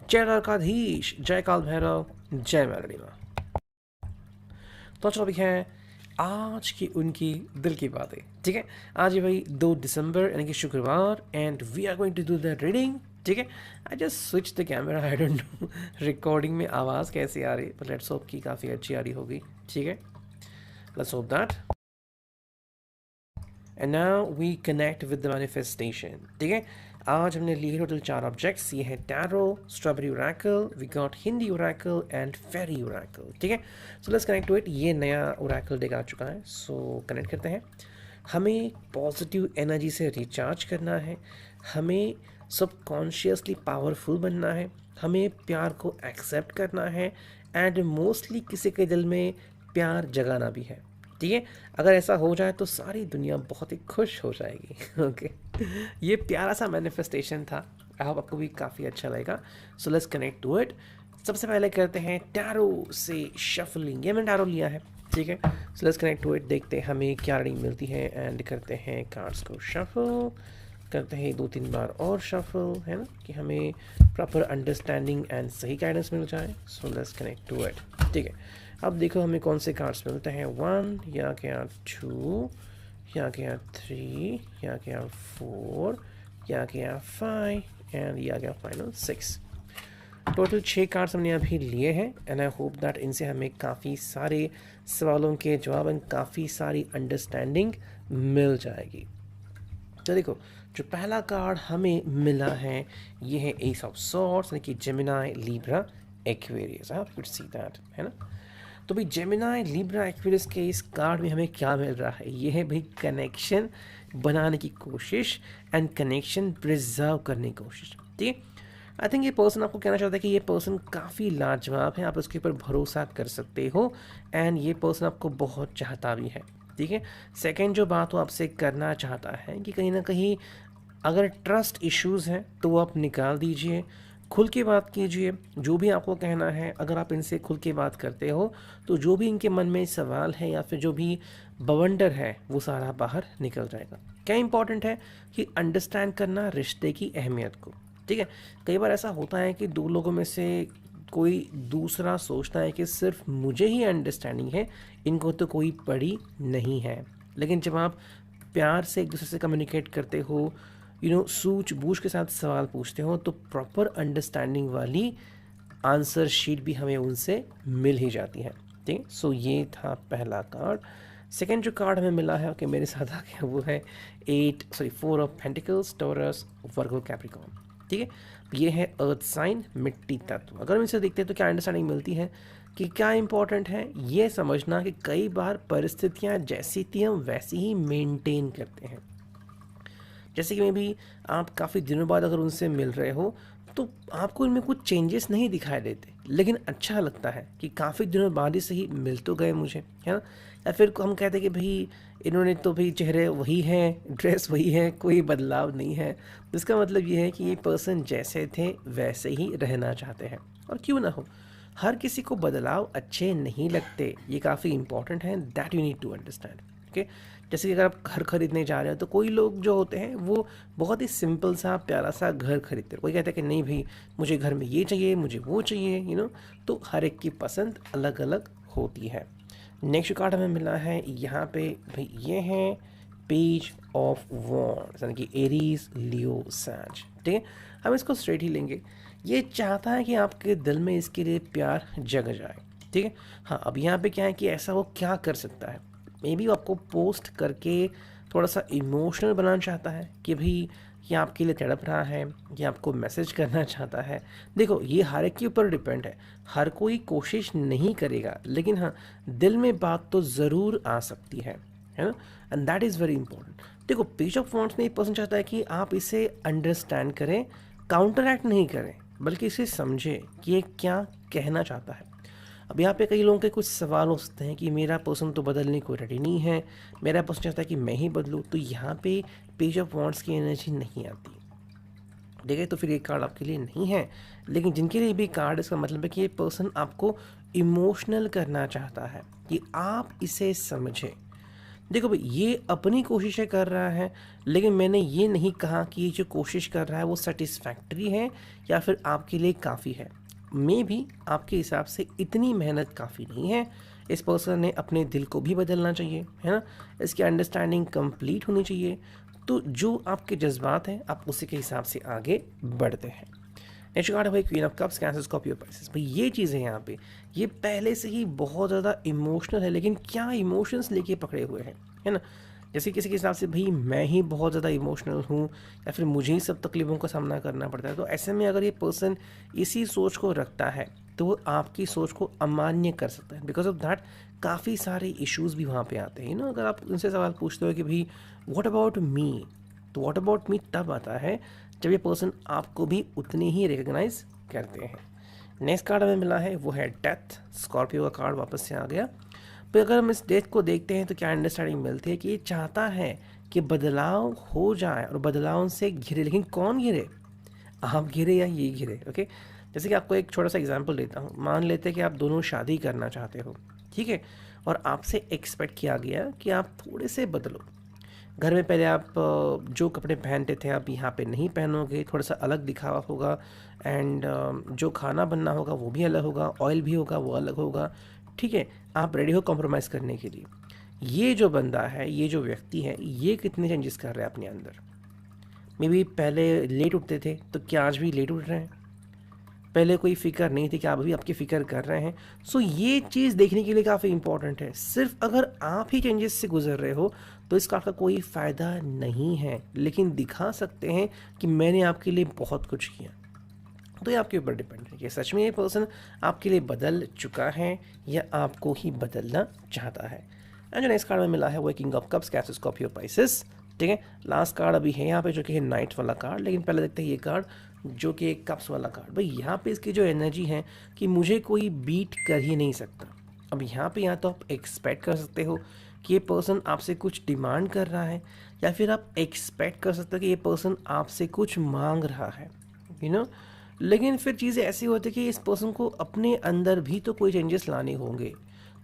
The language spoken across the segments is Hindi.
जय द्वारकाधीश, जय काल भैरव, जय मेलडी माँ। तो टॉपिक है आज की उनकी दिल की बातें। ठीक है, आज है भाई 2 दिसंबर यानी कि शुक्रवार, and we are going to do the reading. ठीक है, I just switch the camera, I don't know recording में आवाज़ कैसी आ रही, बट लेट्स होप कि काफ़ी अच्छी आ रही होगी। ठीक है, let's hope that. And now we connect with the manifestation. ठीक है, आज हमने लिए टोटल 4 ऑब्जेक्ट्स। ये है tarot, strawberry oracle, we got Hindi oracle and fairy oracle. ठीक है, so let's connect to it. ये नया ओरेकल डेक आ चुका है, सो कनेक्ट करते हैं। हमें पॉजिटिव एनर्जी से रिचार्ज करना है, हमें सबकॉन्शियसली पावरफुल बनना है, हमें प्यार को एक्सेप्ट करना है, एंड मोस्टली किसी के दिल में प्यार जगाना भी है। ठीक है, अगर ऐसा हो जाए तो सारी दुनिया बहुत ही खुश हो जाएगी। ओके, ये प्यारा सा मैनिफेस्टेशन था। आई होप आपको भी काफ़ी अच्छा लगेगा। So let's connect to it. सबसे पहले करते हैं टैरो से शफलिंग। ये मैंने टैरो लिया है। ठीक है, so let's connect to it, देखते हैं हमें क्या रीडिंग मिलती है, एंड करते हैं कार्ड्स को शफल, करते हैं 2-3 बार और शफल, है ना, कि हमें प्रॉपर अंडरस्टैंडिंग एंड सही गाइडेंस मिल जाए। So let's connect to it. ठीक है, अब देखो हमें कौन से कार्ड्स मिलते हैं। 1, यहाँ के यहाँ 2, यहाँ के यहाँ 3, यहाँ के यहाँ 4, यहाँ के यहाँ 5, एंड यहाँ के यहाँ फाइनल 6। टोटल 6 कार्ड्स हमने अभी लिए हैं, एंड आई होप दैट इनसे हमें काफ़ी सारे सवालों के जवाब एंड काफ़ी सारी अंडरस्टैंडिंग मिल जाएगी। तो देखो, जो पहला कार्ड हमें मिला है ये है एस ऑफ सॉर्ड्स, यानी कि जेमिनाई, लिब्रा, एक्वेरियस। आप कुड सी दैट, है ना। तो भाई जेमिनाई, लिब्रा, एक्वेरियस के इस कार्ड में हमें क्या मिल रहा है, ये है भाई कनेक्शन बनाने की कोशिश एंड कनेक्शन प्रिजर्व करने की कोशिश। ठीक है, आई थिंक ये पर्सन आपको कहना चाहता है कि ये पर्सन काफ़ी लाजवाब है, आप उसके ऊपर भरोसा कर सकते हो, एंड ये पर्सन आपको बहुत चाहता भी है। ठीक है, सेकेंड जो बात वो आपसे करना चाहता है कि कहीं ना कहीं अगर ट्रस्ट इश्यूज़ हैं तो वो आप निकाल दीजिए, खुल के बात कीजिए, जो भी आपको कहना है अगर आप इनसे खुल के बात करते हो तो जो भी इनके मन में सवाल है या फिर जो भी बवंडर है वो सारा बाहर निकल जाएगा। क्या इंपॉर्टेंट है कि अंडरस्टैंड करना रिश्ते की अहमियत को। ठीक है, कई बार ऐसा होता है कि 2 लोगों में से कोई दूसरा सोचता है कि सिर्फ मुझे ही अंडरस्टैंडिंग है, इनको तो कोई पड़ी नहीं है। लेकिन जब आप प्यार से एक दूसरे से कम्युनिकेट करते हो, सूझ-बूझ के साथ सवाल पूछते हो, तो प्रॉपर अंडरस्टैंडिंग वाली आंसर शीट भी हमें उनसे मिल ही जाती है। ठीक है, सो ये था पहला कार्ड। सेकेंड जो कार्ड हमें मिला है, ओके मेरे साथ आ गया, वो है 4 of pentacles, taurus, Virgo, Capricorn. ठीक है, ये है अर्थ साइन, मिट्टी तत्व। अगर हम इसे देखते हैं तो क्या अंडरस्टैंडिंग मिलती है कि क्या इंपॉर्टेंट है ये समझना कि कई बार परिस्थितियाँ जैसी थी हम वैसी ही मेंटेन करते हैं। जैसे कि मे भी आप काफ़ी दिनों बाद अगर उनसे मिल रहे हो तो आपको इनमें कुछ चेंजेस नहीं दिखाई देते, लेकिन अच्छा लगता है कि काफ़ी दिनों बाद ही सही मिल तो गए मुझे, है ना। या फिर हम कहते हैं कि भाई इन्होंने तो भाई चेहरे वही हैं, ड्रेस वही है, कोई बदलाव नहीं है। तो इसका मतलब ये है कि ये पर्सन जैसे थे वैसे ही रहना चाहते हैं, और क्यों ना हो, हर किसी को बदलाव अच्छे नहीं लगते, ये काफ़ी इंपॉर्टेंट है, that you need to understand. Okay, जैसे कि अगर आप घर खरीदने जा रहे हो तो कोई लोग जो होते हैं वो बहुत ही सिंपल सा प्यारा सा घर खरीदते हैं, कोई कहता है कि नहीं भाई मुझे घर में ये चाहिए, मुझे वो चाहिए, तो हर एक की पसंद अलग अलग होती है। नेक्स्ट कार्ड हमें मिला है यहाँ पे भाई, ये है पेज ऑफ वॉन्ड्स, यानी कि एरीज, लियो, सैज। ठीक है, हम इसको स्ट्रेट ही लेंगे। ये चाहता है कि आपके दिल में इसके लिए प्यार जग जाए। ठीक है, हाँ, अब यहाँ पे क्या है कि ऐसा वो क्या कर सकता है, मे बी वो आपको पोस्ट करके थोड़ा सा इमोशनल बनाना चाहता है कि भाई ये आपके लिए तड़प रहा है, ये आपको मैसेज करना चाहता है। देखो, ये हर एक के ऊपर डिपेंड है, हर कोई कोशिश नहीं करेगा, लेकिन हाँ, दिल में बात तो ज़रूर आ सकती है ना, and that is very important. देखो, पेज ऑफ वॉन्ड्स में एक पर्सन चाहता है कि आप इसे अंडरस्टैंड करें, काउंटर एक्ट नहीं करें, बल्कि इसे समझें कि ये क्या कहना चाहता है। अब यहाँ पे कई लोगों के कुछ सवाल हो सकते हैं कि मेरा पर्सन तो बदलने को रेडी नहीं है, मेरा पर्सन चाहता है कि मैं ही बदलूँ, तो यहाँ पे पेज ऑफ वॉन्ड्स की एनर्जी नहीं आती। ठीक है, तो फिर ये कार्ड आपके लिए नहीं है। लेकिन जिनके लिए भी कार्ड, इसका मतलब है कि ये पर्सन आपको इमोशनल करना चाहता है कि आप इसे समझें। देखो भाई, ये अपनी कोशिशें कर रहा है, लेकिन मैंने ये नहीं कहा कि ये जो कोशिश कर रहा है वो सेटिस्फैक्ट्री है या फिर आपके लिए काफ़ी है। मे भी आपके हिसाब से इतनी मेहनत काफ़ी नहीं है। इस पर्सन ने अपने दिल को भी बदलना चाहिए, है ना। इसकी अंडरस्टैंडिंग कंप्लीट होनी चाहिए। तो जो आपके जज्बात हैं आप उसी के हिसाब से आगे बढ़ते हैं। नेक्स्ट कार्ड है भाई queen of cups, cancer, Scorpio, Pisces. भाई ये चीज़ें यहाँ पे ये पहले से ही बहुत ज़्यादा इमोशनल है, लेकिन क्या इमोशंस लेके पकड़े हुए हैं, है ना। जैसे किसी के हिसाब से भाई मैं ही बहुत ज़्यादा इमोशनल हूँ या फिर मुझे ही सब तकलीफ़ों का सामना करना पड़ता है, तो ऐसे में अगर ये पर्सन इसी सोच को रखता है तो वो आपकी सोच को अमान्य कर सकता है। बिकॉज ऑफ दैट काफ़ी सारे इश्यूज़ भी वहाँ पे आते हैं ना। अगर आप उनसे सवाल पूछते हो कि भाई व्हाट अबाउट मी, तो व्हाट अबाउट मी तब आता है जब ये पर्सन आपको भी उतने ही रिकग्नाइज करते हैं। नेक्स्ट कार्ड हमें मिला है वो है डेथ, स्कॉर्पियो का कार्ड वापस से आ गया। पर अगर हम इस डेथ को देखते हैं तो क्या अंडरस्टैंडिंग मिलती है कि ये चाहता है कि बदलाव हो जाए और बदलाव से घिरे, लेकिन कौन घिरे, आप घिरे या ये घिरे। ओके, जैसे कि आपको एक छोटा सा एग्जांपल देता हूँ। मान लेते हैं कि आप दोनों शादी करना चाहते हो, ठीक है, और आपसे एक्सपेक्ट किया गया कि आप थोड़े से बदलो। घर में पहले आप जो कपड़े पहनते थे आप यहाँ पे नहीं पहनोगे, थोड़ा सा अलग दिखावा होगा, एंड जो खाना बनना होगा वो भी अलग होगा, ऑयल भी होगा वो अलग होगा, ठीक है। आप रेडी हो कॉम्प्रोमाइज़ करने के लिए। ये जो बंदा है, ये जो व्यक्ति है, ये कितने चेंजेस कर रहा है अपने अंदर। मे बी पहले लेट उठते थे तो क्या आज भी लेट उठ रहे हैं, पहले कोई फ़िक्र नहीं थी कि आप अभी आपकी फ़िक्र कर रहे हैं। सो ये चीज़ देखने के लिए काफ़ी इंपॉर्टेंट है। सिर्फ अगर आप ही चेंजेस से गुजर रहे हो तो इस कार्ड का कोई फ़ायदा नहीं है, लेकिन दिखा सकते हैं कि मैंने आपके लिए बहुत कुछ किया। तो ये आपके ऊपर डिपेंड है कि सच में ये पर्सन आपके लिए बदल चुका है या आपको ही बदलना चाहता है। एंड जो नेक्स्ट कार्ड में मिला है वो king of cups, cancer, Scorpio, Pisces, ठीक है। लास्ट कार्ड अभी है यहाँ पे जो कि है नाइट वाला कार्ड, लेकिन पहले देखते हैं ये कार्ड जो कि एक कप्स वाला कार्ड। भाई यहाँ पे इसकी जो एनर्जी है कि मुझे कोई बीट कर ही नहीं सकता। अब यहाँ पे या तो आप एक्सपेक्ट कर सकते हो कि ये पर्सन आपसे कुछ डिमांड कर रहा है, या फिर आप एक्सपेक्ट कर सकते हो कि ये पर्सन आपसे कुछ मांग रहा है, यू नो। लेकिन फिर चीज़ें ऐसी होती है कि इस पर्सन को अपने अंदर भी तो कोई चेंजेस लाने होंगे।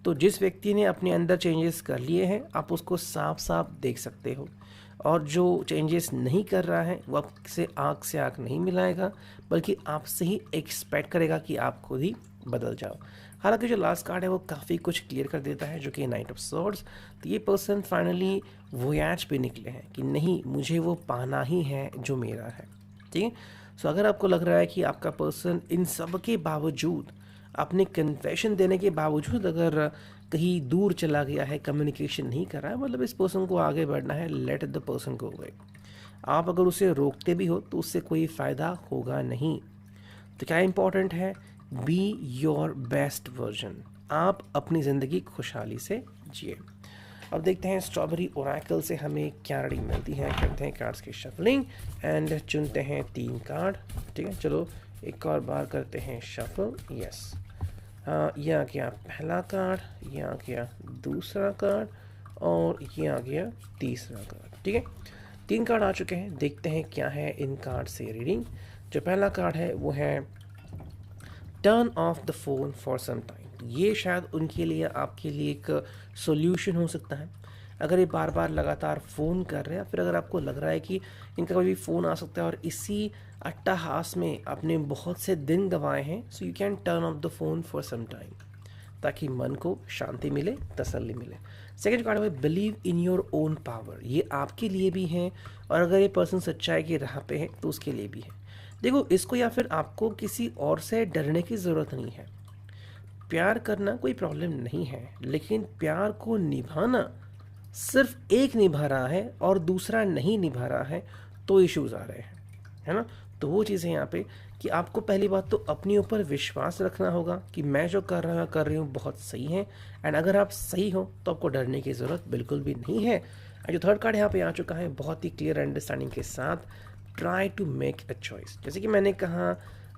तो जिस व्यक्ति ने अपने अंदर चेंजेस कर लिए हैं आप उसको साफ साफ देख सकते हो, और जो चेंजेस नहीं कर रहा है वो आपसे आँख से आँख नहीं मिलाएगा, बल्कि आपसे ही एक्सपेक्ट करेगा कि आप खुद ही बदल जाओ। हालांकि जो लास्ट कार्ड है वो काफ़ी कुछ क्लियर कर देता है, जो कि नाइट ऑफ स्वॉर्ड्स। तो ये पर्सन फाइनली वोयाज पे निकले हैं कि नहीं, मुझे वो पाना ही है जो मेरा है, ठीक है। सो अगर आपको लग रहा है कि आपका पर्सन इन सब के बावजूद, अपने कन्फेशन देने के बावजूद अगर कहीं दूर चला गया है, कम्युनिकेशन नहीं कर रहा है, मतलब इस पर्सन को आगे बढ़ना है, let the person go away. आप अगर उसे रोकते भी हो तो उससे कोई फ़ायदा होगा नहीं। तो क्या इंपॉर्टेंट है, बी योर बेस्ट वर्जन। आप अपनी ज़िंदगी खुशहाली से जिए। अब देखते हैं स्ट्रॉबेरी ओरेकल से हमें क्या रीडिंग मिलती है। करते हैं कार्ड्स की शफलिंग एंड चुनते हैं 3 कार्ड, ठीक है। चलो एक और बार करते हैं शफल, यस। ये आ गया पहला कार्ड, ये आ गया दूसरा कार्ड, और ये आ गया तीसरा कार्ड, ठीक है। 3 कार्ड आ चुके हैं। देखते हैं क्या है इन कार्ड से रीडिंग। जो पहला कार्ड है वो है turn off the phone for some time. ये शायद उनके लिए, आपके लिए एक सॉल्यूशन हो सकता है। अगर ये बार बार लगातार फ़ोन कर रहे हैं, फिर अगर आपको लग रहा है कि इनका कभी फ़ोन आ सकता है और इसी अट्टहास में आपने बहुत से दिन गंवाए हैं, so you can turn off the phone for some time, ताकि मन को शांति मिले, तसल्ली मिले। सेकेंड कार्ड है believe in your own power. ये आपके लिए भी है, और अगर ये पर्सन सच्चाई की राह पे है तो उसके लिए भी है। देखो, इसको या फिर आपको किसी और से डरने की ज़रूरत नहीं है। प्यार करना कोई प्रॉब्लम नहीं है, लेकिन प्यार को निभाना, सिर्फ एक निभा रहा है और दूसरा नहीं निभा रहा है तो इश्यूज़ आ रहे हैं, है ना। तो वो चीज़ें यहाँ पे कि आपको पहली बात तो अपने ऊपर विश्वास रखना होगा कि मैं जो कर रही हूँ बहुत सही है, एंड अगर आप सही हो तो आपको डरने की ज़रूरत बिल्कुल भी नहीं है। जो थर्ड कार्ड यहाँ पे आ चुका है बहुत ही क्लियर अंडरस्टैंडिंग के साथ, try to make a choice. जैसे कि मैंने कहा,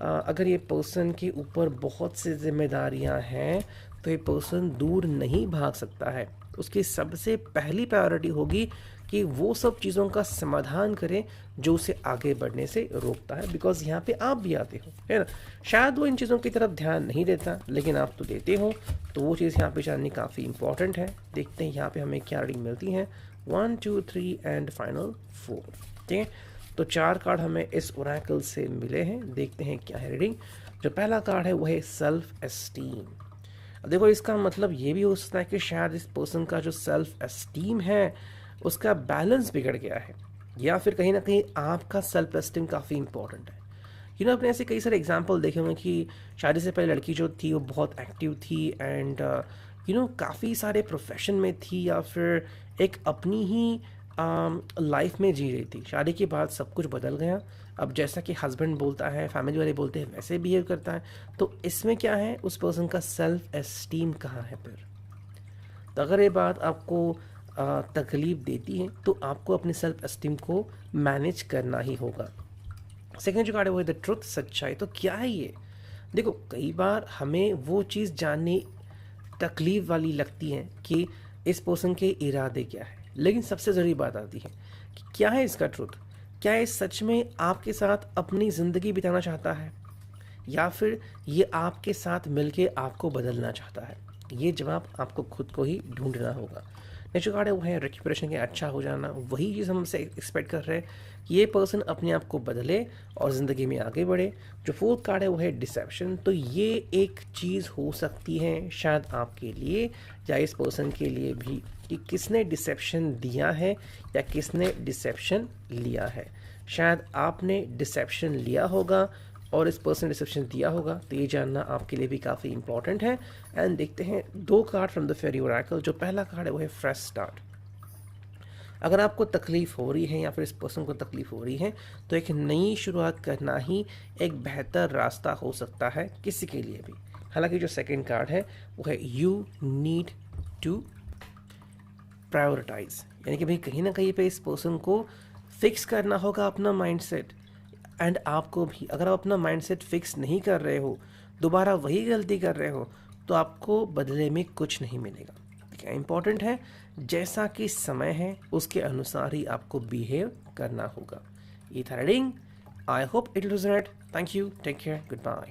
अगर ये पर्सन के ऊपर बहुत सी जिम्मेदारियां हैं तो ये पर्सन दूर नहीं भाग सकता है। उसकी सबसे पहली प्रायोरिटी होगी कि वो सब चीज़ों का समाधान करें जो उसे आगे बढ़ने से रोकता है, बिकॉज यहाँ पे आप भी आते हो, है ना। शायद वो इन चीज़ों की तरफ ध्यान नहीं देता, लेकिन आप तो देते हो, तो वो चीज़ यहाँ पे जाननी काफ़ी इंपॉर्टेंट है। देखते हैं यहाँ पे हमें क्या रीडिंग मिलती है। 1 2 3 एंड फाइनल 4। ठीक है, तो 4 कार्ड हमें इस ओरेकल से मिले हैं। देखते हैं क्या है रीडिंग। जो पहला कार्ड है वो है सेल्फ एस्टीम। देखो, इसका मतलब ये भी हो सकता है कि शायद इस पर्सन का जो सेल्फ एस्टीम है उसका बैलेंस बिगड़ गया है, या फिर कहीं ना कहीं आपका सेल्फ एस्टीम काफ़ी इंपॉर्टेंट है। आपने ऐसे कई सारे एग्जाम्पल देखे होंगे कि शादी से पहले लड़की जो थी वो बहुत एक्टिव थी एंड काफ़ी सारे प्रोफेशन में थी, या फिर एक अपनी ही लाइफ में जी रही थी। शादी के बाद सब कुछ बदल गया। अब जैसा कि हस्बैंड बोलता है, फैमिली वाले बोलते हैं, वैसे बिहेव करता है। तो इसमें क्या है, उस पर्सन का सेल्फ एस्टीम कहाँ है फिर। तो अगर ये बात आपको तकलीफ देती है तो आपको अपने सेल्फ एस्टीम को मैनेज करना ही होगा। सेकेंड जो कार्ड है वो है द ट्रुथ, सच्चाई। तो क्या है ये? देखो, कई बार हमें वो चीज़ जानने तकलीफ वाली लगती है कि इस पर्सन के इरादे क्या है, लेकिन सबसे ज़रूरी बात आती है कि क्या है इसका ट्रुथ। क्या ये सच में आपके साथ अपनी ज़िंदगी बिताना चाहता है, या फिर ये आपके साथ मिलके आपको बदलना चाहता है? ये जवाब आपको खुद को ही ढूंढना होगा। नेक्स्ट कार्ड है वो है रेक्यूपरेशन के अच्छा हो जाना। वही चीज़ हमसे एक्सपेक्ट कर रहे हैं कि ये पर्सन अपने आप को बदले और ज़िंदगी में आगे बढ़े। जो फोर्थ कार्ड है वो है डिसेप्शन। तो ये एक चीज़ हो सकती है शायद आपके लिए या इस पर्सन के लिए भी, कि किसने डिसेप्शन दिया है या किसने डिसेप्शन लिया है। शायद आपने डिसेप्शन लिया होगा और इस पर्सन रिसेप्शन दिया होगा, तो ये जानना आपके लिए भी काफ़ी इंपॉर्टेंट है। एंड देखते हैं 2 card from the fairy oracle. जो पहला कार्ड है वो है फ्रेश स्टार्ट। अगर आपको तकलीफ़ हो रही है या फिर इस पर्सन को तकलीफ़ हो रही है, तो एक नई शुरुआत करना ही एक बेहतर रास्ता हो सकता है किसी के लिए भी। हालांकि जो सेकंड कार्ड है वो है यू नीड टू प्रायोरिटाइज, यानी कि भाई कहीं ना कहीं पे इस पर्सन को फिक्स करना होगा अपना माइंडसेट। एंड आपको भी, अगर आप अपना माइंडसेट फिक्स नहीं कर रहे हो, दोबारा वही गलती कर रहे हो, तो आपको बदले में कुछ नहीं मिलेगा। क्या इंपॉर्टेंट है, जैसा कि समय है उसके अनुसार ही आपको बिहेव करना होगा। ये था reading. I hope it was right. Thank you, take care, good bye.